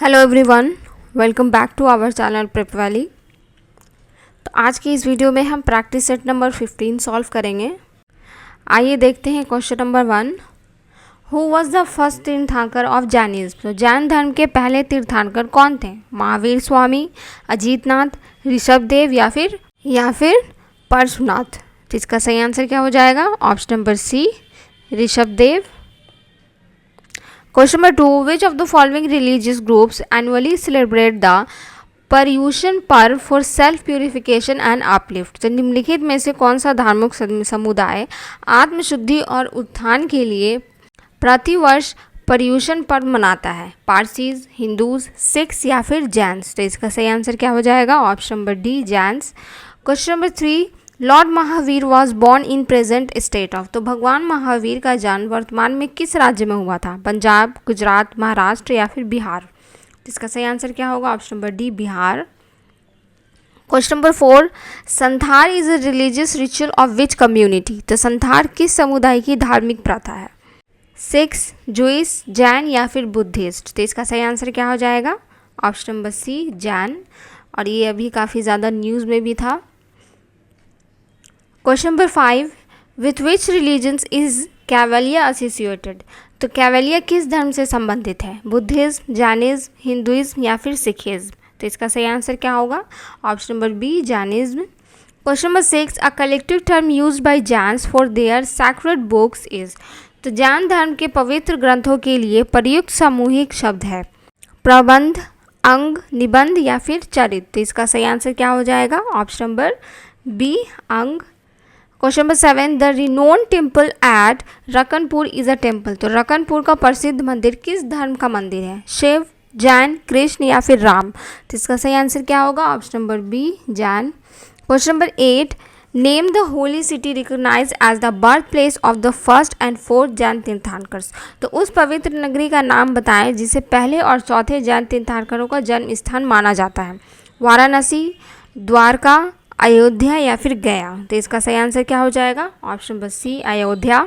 Hello everyone, welcome back to our channel Prep Valley. तो आज की इस वीडियो में हम प्रैक्टिस सेट नंबर 15 सॉल्व करेंगे। आइए देखते हैं question number 1। Who was the first तीर्थंकर ऑफ जैनिज्म? तो जैन धर्म के पहले तीर्थंकर कौन थे? महावीर स्वामी, अजीतनाथ, ऋषभदेव या फिर परशुनाथ। तो इसका सही आंसर क्या हो जाएगा? Option number C, Rishabhdev. Question number 2. Which of the following religious groups annually celebrate the Paryushan Parva for self purification and uplift? तो निम्नलिखित में से कौन सा धार्मिक समुदाय आत्मशुद्धि और उत्थान के लिए प्रतिवर्ष पर्यूषण पर्व मनाता है? पारसीज, हिंदूज, सिख्स या फिर जैन्स। तो इसका सही आंसर क्या हो जाएगा? Option number D, Jains. Question number 3. Lord Mahavir was born in present state of? तो भगवान महावीर का जन्म वर्तमान में किस राज्य में हुआ था? पंजाब, गुजरात, महाराष्ट्र या फिर बिहार। इसका सही आंसर क्या होगा? Option number D, Bihar. Question number 4. Santhara is a religious ritual of which community? तो संथार किस समुदाय की धार्मिक प्रथा है? सिख्स, जूइस, जैन या फिर बुद्धिस्ट। तो इसका सही आंसर क्या हो जाएगा? Option number C, Jain. और ये अभी काफ़ी ज़्यादा न्यूज़ में भी था। Question number 5. With which religions is Kaivalya associated? तो कैवलिया किस धर्म से संबंधित है? बुद्धिज्म, जैनिज्म, हिंदुइज्म या फिर सिखिज्म। तो इसका सही आंसर क्या होगा? Option number B, Jainism. Question number 6. A collective term use by Jains for their sacred books is? तो जैन धर्म के पवित्र ग्रंथों के लिए प्रयुक्त सामूहिक शब्द है प्रबंध, अंग, निबंध या फिर चरित्र। तो इसका सही आंसर क्या हो जाएगा? Option number B, Anga. Question number 7. The renowned temple at Ranakpur is a temple? तो रकनपुर का प्रसिद्ध मंदिर किस धर्म का मंदिर है? शिव, जैन, कृष्ण या फिर राम। तो इसका सही आंसर क्या होगा? Option number B, Jain. Question number 8. Name the holy city recognize as the birth place of the first and fourth Jain tirthankars? तो उस पवित्र नगरी का नाम बताएं जिसे पहले और चौथे जैन तीर्थंकरों का जन्म स्थान माना जाता है। वाराणसी, द्वारका, अयोध्या या फिर गया। तो इसका सही आंसर क्या हो जाएगा? Option number C, Ayodhya.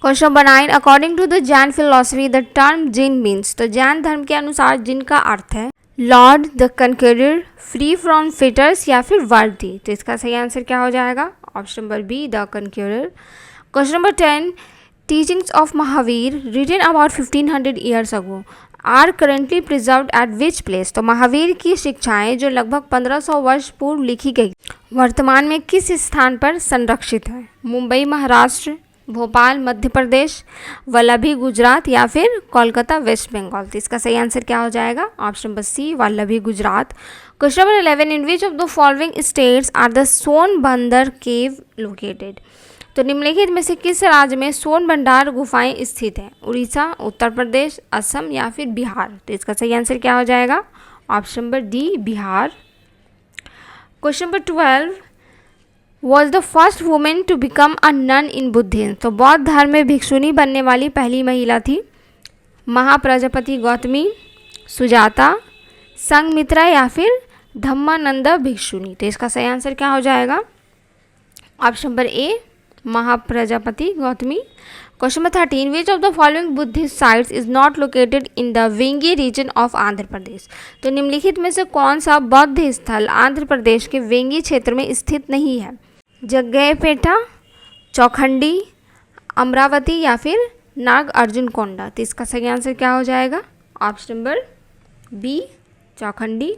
Question number 9. According to the Jain philosophy the term Jin means? तो जैन धर्म के अनुसार जिन का अर्थ है lord, the conqueror, free from fetters या फिर वर्दी। तो इसका सही आंसर क्या हो जाएगा? Option number B, the conqueror. Question number 10. Teachings of Mahavir written about 1500 years ago are currently preserved at which place? तो महावीर की शिक्षाएं जो लगभग 1500 वर्ष पूर्व लिखी गई वर्तमान में किस स्थान पर संरक्षित है? मुंबई, महाराष्ट्र, भोपाल, मध्य प्रदेश, वल्लभी, गुजरात या फिर कोलकाता, वेस्ट बंगाल। तो इसका सही आंसर क्या हो जाएगा? Option number C, Vallabhi, Gujarat. Question number 11. In which of the following states are the Sonbhandar cave located? तो निम्नलिखित में से किस राज्य में सोनभंडार गुफाएं स्थित हैं? उड़ीसा, उत्तर प्रदेश, असम या फिर बिहार। तो इसका सही आंसर क्या हो जाएगा? Option number D, Bihar. Question number 12. Was the first women to become a nun in Buddhism? तो बौद्ध धर्म में भिक्षुनी बनने वाली पहली महिला थी महाप्रजापति गौतमी, सुजाता, संघमित्रा या फिर धम्मानंद भिक्षुनी। तो इसका सही आंसर क्या हो जाएगा? Option number A, Mahaprajapati Gautami. Question number 13. Which of the following Buddhist sites is not located in the Vengi region of Andhra Pradesh? तो निम्नलिखित में से कौन सा बौद्ध स्थल आंध्र प्रदेश के वेंगी क्षेत्र में स्थित नहीं है? जग्गैपेटा, चौखंडी, अमरावती या फिर नाग अर्जुन कोंडा। तो इसका सही आंसर क्या हो जाएगा? Option number B, Chaukhandi.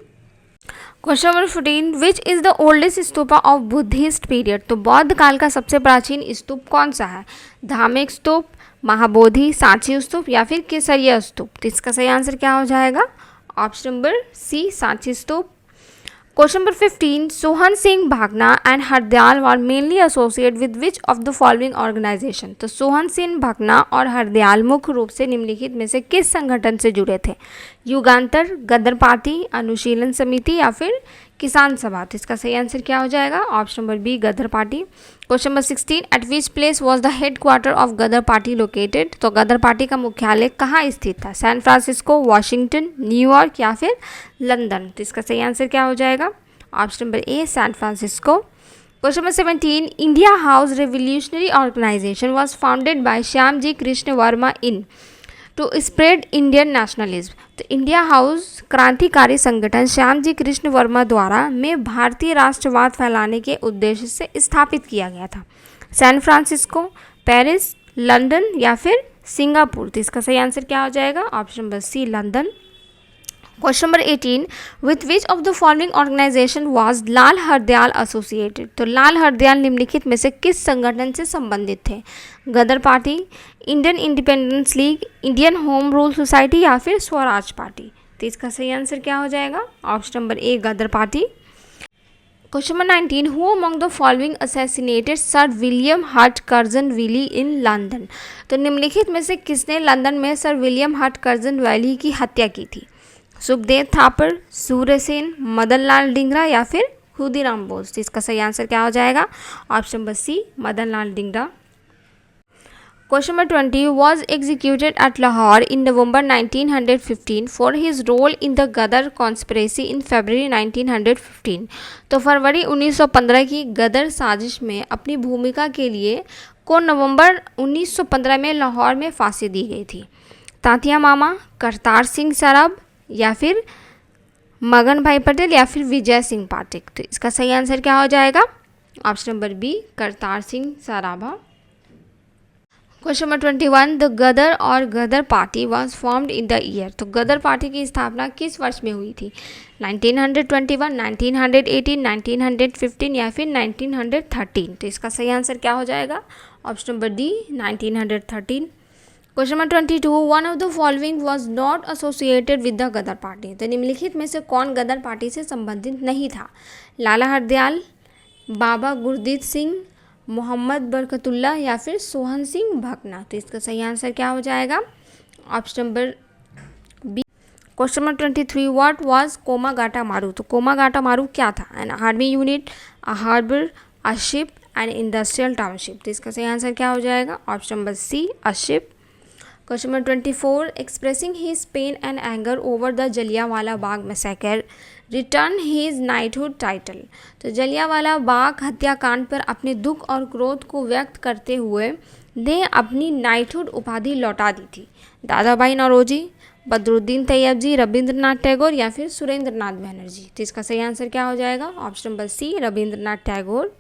Question number 14. Which is the oldest stupa of Buddhist period? तो बौद्ध काल का सबसे प्राचीन स्तूप कौन सा है? धार्मिक स्तूप, महाबोधि, सांची स्तूप या फिर केसरिया स्तूप। तो इसका सही आंसर क्या हो जाएगा? Option number C, Sanchi Stupa. Question number 15. Sohan Singh Bhakna and Hardayal were mainly associate with which of the following organisation? तो सोहन सिंह भागना और हरदयाल मुख्य रूप से निम्नलिखित में से किस संगठन से जुड़े थे? युगांतर, गदर पार्टी, अनुशीलन समिति या फिर किसान सभा। तो इसका सही आंसर क्या हो जाएगा? Option number B, Ghadar party. Question number 16. At which place was the head quarter of Ghadar party located? तो गदर पार्टी का मुख्यालय कहाँ स्थित था? सैन फ्रांसिस्को, वॉशिंगटन, न्यूयॉर्क या फिर लंदन। तो इसका सही आंसर क्या हो जाएगा? Option number A, San Francisco. Question number 17. India House revolutionary organisation was founded by Shyamji Krishna Varma in? To spread Indian nationalism. तो इंडिया हाउस क्रांतिकारी संगठन श्यामजी कृष्ण वर्मा द्वारा में भारतीय राष्ट्रवाद फैलाने के उद्देश्य से स्थापित किया गया था। सैन फ्रांसिस्को, पेरिस, लंदन या फिर सिंगापुर। तो इसका सही आंसर क्या हो जाएगा? Option number C, London. Question number 18, with which of the following organisation was Lal Hardayal associated. तो लाल हरदयाल निम्नलिखित में से किस संगठन से संबंधित थे? Ghadar party, Indian independence league, Indian home rule society या फिर स्वराज पार्टी। तो इसका सही आंसर क्या हो जाएगा? Option number A, Ghadar party. Question number 19, who among the following assassinated sir William Hutt Curzon Wyllie in London. तो निम्नलिखित में से किसने लंदन में sir William Hutt Curzon Wyllie की हत्या की थी? सुखदेव थापर, सूर्यसेन, मदन लाल डिंगरा या फिर खुदीराम बोस। तो इसका सही आंसर क्या हो जाएगा? Option number C, Madan Lal Dhingra. Question number 20, was executed at Lahore in November 1915 for his role in the Ghadar conspiracy in February 1915। तो फरवरी 1915 की गदर साजिश में अपनी भूमिका के लिए को नवंबर 1915 में लाहौर में फांसी दी गई थी? तांतिया मामा, करतार सिंह सराभ या फिर मगन भाई पटेल या फिर विजय सिंह पाठक। तो इसका सही आंसर क्या हो जाएगा? Option number B, Kartar Singh Sarabha. Question number 21, the Ghadar और Ghadar party was formed in the year. तो गदर पार्टी की स्थापना किस वर्ष में हुई थी? 1921, 1918, 1915 या फिर 1913। तो इसका सही आंसर क्या हो जाएगा? Option number D, 1913। Question number 22, one of the following was not associated with the Ghadar party. तो निम्नलिखित में से कौन गदर पार्टी से संबंधित नहीं था? लाला हरदयाल, बाबा गुरदीप सिंह, मोहम्मद बरकतुल्ला या फिर सोहन सिंह भकना। तो इसका सही आंसर क्या हो जाएगा? Option number B. Question number 23, what was Komagata Maru. तो कोमागाटा मारू क्या था? An army unit, a harbour, a ship and industrial township. तो इसका सही आंसर क्या हो जाएगा? Option number C, a ship. Question number 24, expressing his pain and anger over the Jallianwala Bagh massacre return his knighthood title. तो जलियांवाला बाग हत्याकांड पर अपने दुख और क्रोध को व्यक्त करते हुए ने अपनी नाइटहुड उपाधि लौटा दी थी? दादा भाई नौरोजी, बदरुद्दीन तैयब जी, रविंद्रनाथ टैगोर या फिर सुरेंद्रनाथ बनर्जी। तो इसका सही आंसर क्या हो जाएगा? Option number C, Rabindranath Tagore.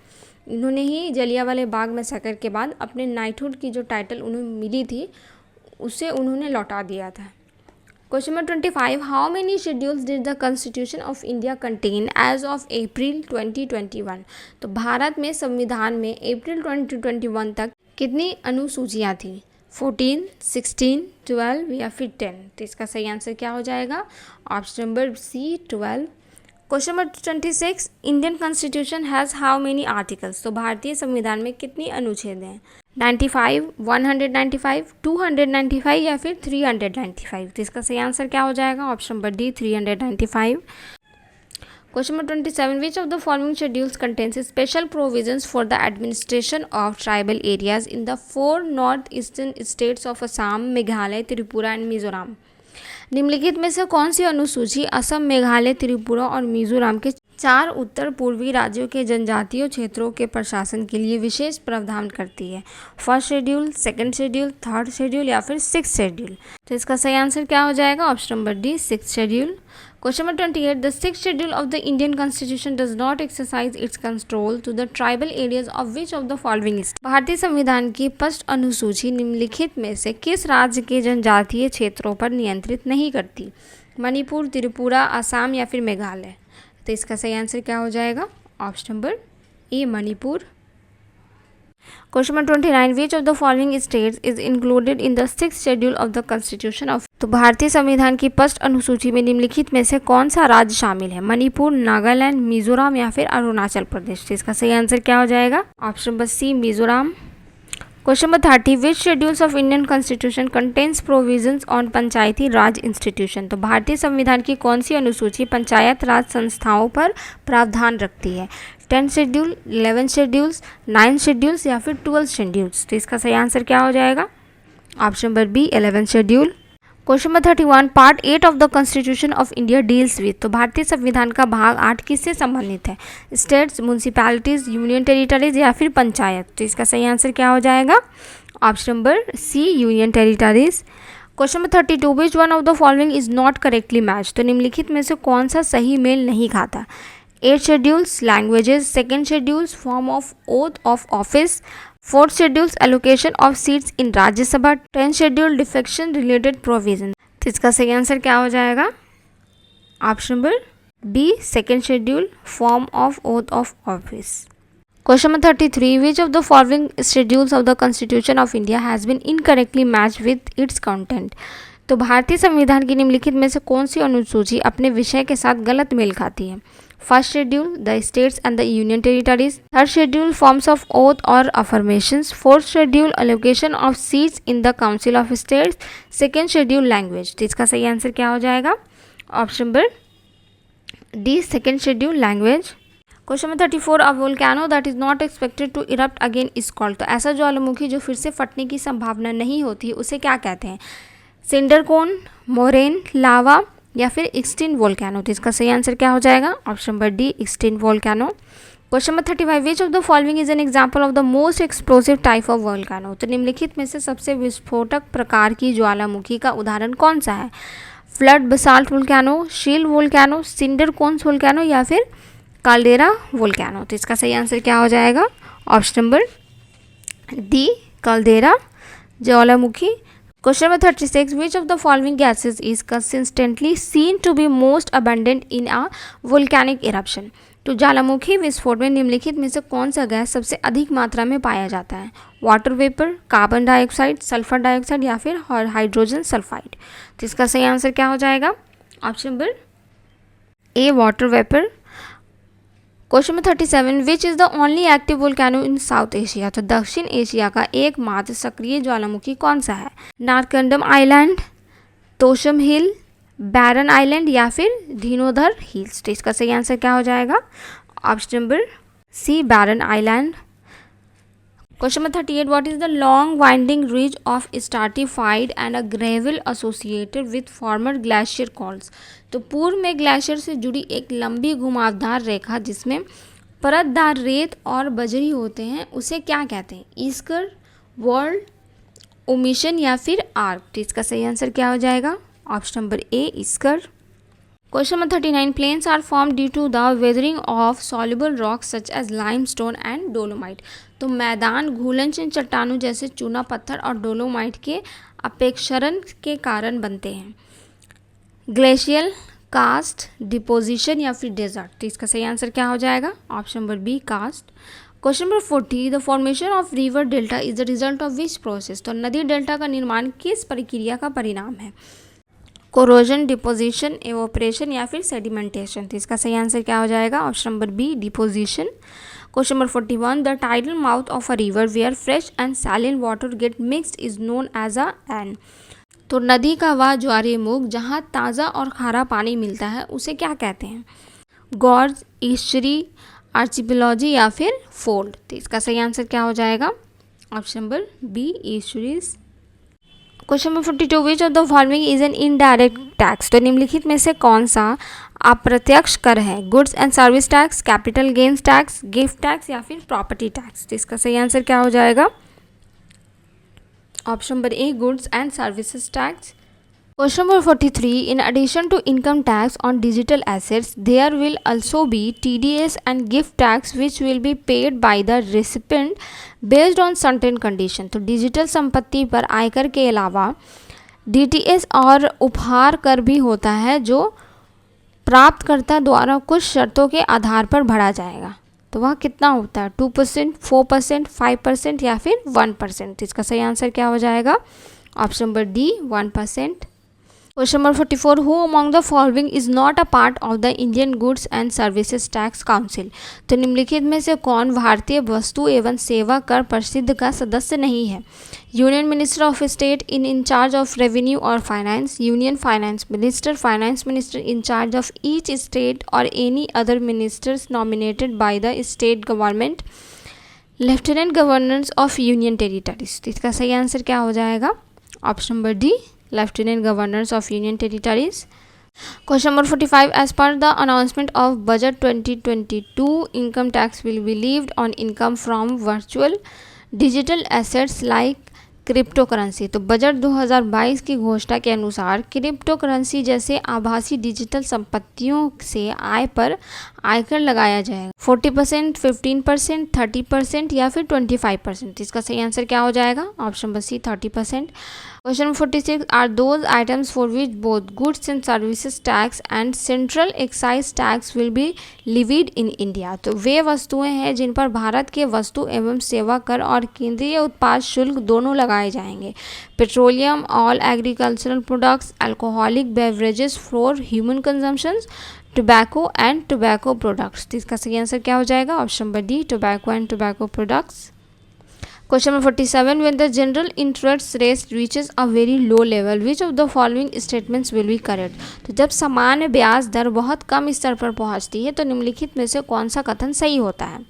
इन्होंने ही जलियांवाला बाग मैसेकर के बाद अपने नाइटहुड की जो टाइटल उन्हें मिली थी उसे उन्होंने लौटा दिया था। Question number 25, how many schedules did the constitution of India contain as of April 2021। तो भारत में संविधान में अप्रैल 2021 तक कितनी अनुसूचियाँ थी? 14, 16, 12 या फिर 10। तो इसका सही आंसर क्या हो जाएगा? Option number C, 12। Question number 26, Indian constitution has how many articles. तो भारतीय संविधान में कितनी अनुच्छेद हैं? 95, 195, 295 या फिर 395। तो इसका सही आंसर क्या हो जाएगा? Option number D, 395। Question number 27, which of the following schedules contains special provisions for the administration of tribal areas in the 4 north eastern states of Assam, Meghalaya, Tripura and Mizoram. निम्नलिखित में से कौन सी अनुसूची असम, मेघालय, त्रिपुरा और मिजोरम के 4 उत्तर पूर्वी राज्यों के जनजातीय क्षेत्रों के प्रशासन के लिए विशेष प्रावधान करती है? First schedule, second schedule, third schedule या फिर 6th शेड्यूल। तो इसका सही आंसर क्या हो जाएगा? Option number D, 6th schedule. Question number 28, the 6th schedule of the Indian constitution does not exercise its control to the tribal areas of which of the following. भारतीय संविधान की 1st अनुसूची निम्नलिखित में से किस राज्य के जनजातीय क्षेत्रों पर नियंत्रित नहीं करती? मणिपुर, त्रिपुरा, असम या फिर मेघालय। तो इसका सही आंसर क्या हो जाएगा? Option number A, Manipur. Question number 29, which of the following states is included in the 6th schedule of the constitution of. तो भारतीय संविधान की 1st अनुसूची में निम्नलिखित में से कौन सा राज्य शामिल है? मणिपुर, नागालैंड, मिजोरम या फिर अरुणाचल प्रदेश। तो इसका सही आंसर क्या हो जाएगा? Option number C, Mizoram. Question number 30, which schedules of Indian constitution contains provisions on panchayati raj institution. तो भारतीय संविधान की कौन सी अनुसूची पंचायत राज संस्थाओं पर प्रावधान रखती है? 10th schedule, 11th schedules, 9th schedules या फिर 12th शेड्यूल्स। तो इसका सही आंसर क्या हो जाएगा? Option number B, 11th schedule. Question number 31, part 8 of the constitution of India deals with. तो भारतीय संविधान का भाग 8 किससे संबंधित है? स्टेट्स, म्यूनिसिपैलिटीज, यूनियन टेरिटरीज या फिर पंचायत। तो इसका सही आंसर क्या हो जाएगा? Option number C, union territories. Question number 32, which one of the following is not correctly match. तो निम्नलिखित में से कौन सा सही मेल नहीं खाता। 8 schedules languages, second schedules form of oath of office, fourth schedules allocation of seats in Rajya Sabha, 10 schedule defection related provision. तो इसका सही आंसर क्या हो जाएगा? Option number B, second schedule form of oath of office. Question number 33, which of the following schedules of the constitution of India has been incorrectly match with its content. तो भारतीय संविधान की निम्नलिखित में से कौन सी अनुसूची अपने विषय के साथ गलत मेल खाती है। First schedule the states and the union territories, third schedule forms of oath और affirmations, fourth schedule allocation of seats in the council of states, second schedule language. तो इसका सही आंसर क्या हो जाएगा? Option number D, second schedule language. Question number 34, a volcano that is not expected to erupt again is called. तो ऐसा ज्वालामुखी जो फिर से फटने की संभावना नहीं होती है उसे क्या कहते हैं? सिंडर कोन, मोरेन, लावा या फिर एक्सटिंक्ट वोल्केनो। तो इसका सही आंसर क्या हो जाएगा? Option number D, extinct volcano. Question number 35, which of the following is an example of the most explosive type of volcano. तो निम्नलिखित में से सबसे विस्फोटक प्रकार की ज्वालामुखी का उदाहरण कौन सा है? फ्लड बसाल्ट वोल्केनो, शील वोल्केनो, सिंडर कोन्स वोल्केनो या फिर काल्डेरा वोल्केनो। तो इसका सही आंसर क्या हो जाएगा? ऑप्शन नंबर डी, काल्डेरा ज्वालामुखी। Question number 36, which of the following gases is consistently seen to be most abundant in a volcanic eruption. तो ज्वालामुखी विस्फोट में निम्नलिखित में से कौन सा गैस सबसे अधिक मात्रा में पाया जाता है? Water vapour, carbon dioxide, sulphur dioxide या फिर हाइड्रोजन सल्फाइड। तो इसका सही आंसर क्या हो जाएगा? Option number A, water vapour. Question number 37, which is the only active volcano in south Asia. तो दक्षिण एशिया का एकमात्र सक्रिय ज्वालामुखी कौन सा है? नारकंडम आइलैंड, तोशम हिल, बैरन आइलैंड या फिर धीनोधर हिल्स। तो इसका सही आंसर क्या हो जाएगा? Option number C, Barren Island. Question number 38, what is the long winding ridge of stratified and a gravel associated with former glacier calls. तो पूर्व में ग्लेशियर से जुड़ी एक लंबी घुमावदार रेखा जिसमें परतदार रेत और बजरी होते हैं उसे क्या कहते हैं? ईस्कर, वर्ल्ड, ओमिशन या फिर आर्क। तो इसका सही आंसर क्या हो जाएगा? Option number A, esker. Question number 39, plains are form due to the weathering of soluble rocks such as limestone and dolomite. तो मैदान घुलनशील चट्टानों जैसे चूना पत्थर और डोलोमाइट के अपेक्षरण के कारण बनते हैं। ग्लेशियल, कास्ट, डिपोजिशन या फिर डेजर्ट। तो इसका सही आंसर क्या हो जाएगा? Option number B, cast. Question number 40, the formation of river delta is the result of which process. तो नदी डेल्टा का निर्माण किस प्रक्रिया का परिणाम है? कोरोजन, डिपोजिशन, एवोपरेशन या फिर सेडिमेंटेशन। तो इसका सही आंसर क्या हो जाएगा? Option number B, deposition. Question number 41, the tidal mouth of a river where fresh and saline water get mixed is known as a an. तो नदी का वह ज्वारीय मुख जहाँ ताज़ा और खारा पानी मिलता है उसे क्या कहते हैं? गॉर्ज, ईस्चरी, आर्चिपेलॉजी या फिर फोल्ड। तो इसका सही आंसर क्या हो जाएगा? Option number B, estuaries. Question number 42, which of the following is an indirect tax. तो निम्नलिखित में से कौन सा अप्रत्यक्ष कर है? Goods and service tax, capital gains tax, gift tax या फिर प्रॉपर्टी टैक्स। तो इसका सही आंसर क्या हो जाएगा? Option number A, goods and services tax. Question number 43, in addition to income tax on digital assets there will also be TDS and gift tax which will be paid by the recipient based on certain condition। तो digital संपत्ति पर आयकर के अलावा DTS और उपहार कर भी होता है जो प्राप्तकर्ता द्वारा कुछ शर्तों के आधार पर भरा जाएगा। तो वह कितना होता है? 2%, 4%, 5% या फिर 1%। इसका सही आंसर क्या हो जाएगा? Option number D, 1%। Question number 44, who among the following is not a part of the Indian goods and services tax council. तो निम्नलिखित में से कौन भारतीय वस्तु एवं सेवा कर परिषद का सदस्य नहीं है? Union minister of state in charge of revenue और finance, union finance minister in charge of each state और any other ministers nominated by the state government, lieutenant governors of union territories. तो इसका सही आंसर क्या हो जाएगा? Option number D, Lieutenant Governors of Union Territories. Question number 45, as per the announcement of budget 2022, income tax will be levied on income from virtual digital assets like crypto currency. तो budget 2022 की घोषणा के अनुसार crypto currency जैसे आभासी digital संपत्तियों से आय पर आयकर लगाया जाएगा। 40%, 15%, 30% या फिर 25%। इसका सही आंसर क्या हो जाएगा? Option number C 30%। Question 46 are those items for which both goods and services tax and central excise tax will be levied in India. तो वे वस्तुएं हैं जिन पर भारत के वस्तु एवं सेवा कर और केंद्रीय उत्पाद शुल्क दोनों लगाए जाएंगे। Petroleum, all agricultural products, alcoholic beverages for human consumption, tobacco and tobacco products. तो इसका सही आंसर क्या हो जाएगा? Option number D, tobacco and tobacco products. Question number 47 when the general interest rate reaches a very low level which of the following statements will be correct। तो जब सामान्य ब्याज दर बहुत कम स्तर पर पहुंचती है तो निम्नलिखित में से कौन सा कथन सही होता है?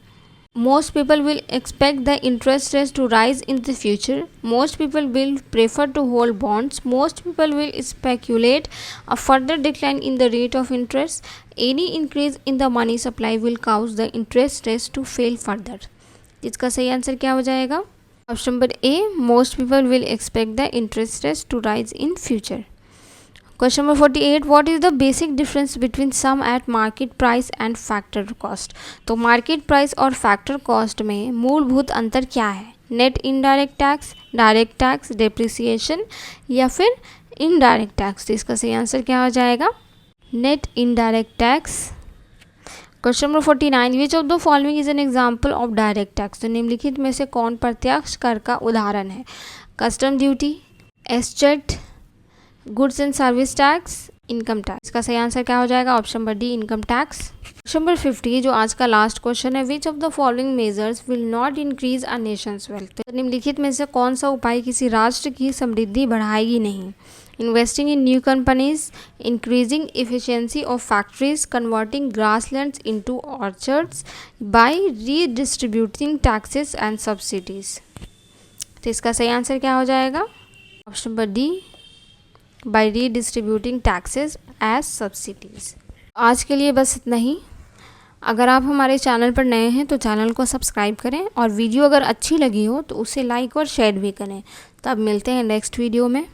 Most people will expect the interest rates to rise in the future. Most people will prefer to hold bonds. Most people will speculate a further decline in the rate of interest. Any increase in the money supply will cause the interest rates to fall further। इसका सही answer क्या हो जाएगा? Option number A, most people will expect the interest rates to rise in future. Question number 48 what is the basic difference between sum at market price and factor cost. तो market price और factor cost में मूलभूत अंतर क्या है? Net indirect tax, direct tax, depreciation या फिर indirect tax. तो इसका सही आंसर क्या हो जाएगा? Net indirect tax. Question number 49 which of the following is an example of direct tax. तो निम्नलिखित में से कौन प्रत्यक्ष कर का उदाहरण है? Custom duty, estate, goods and service tax, income tax. इसका सही आंसर क्या हो जाएगा? Option number D, income tax. Question number 50 जो आज का लास्ट क्वेश्चन है विच of the following measures will not increase a Nations wealth. तो निम्नलिखित में से कौन सा उपाय किसी राष्ट्र की समृद्धि बढ़ाएगी नहीं? Investing in new companies, increasing efficiency of factories, converting grasslands into orchards, by redistributing taxes and subsidies। तो इसका सही आंसर क्या हो जाएगा? Option number D, by redistributing taxes as subsidies। आज के लिए बस इतना ही। अगर आप हमारे चैनल पर नए हैं तो चैनल को सब्सक्राइब करें और वीडियो अगर अच्छी लगी हो तो उसे लाइक और शेयर भी करें। तो अब मिलते हैं नेक्स्ट वीडियो में।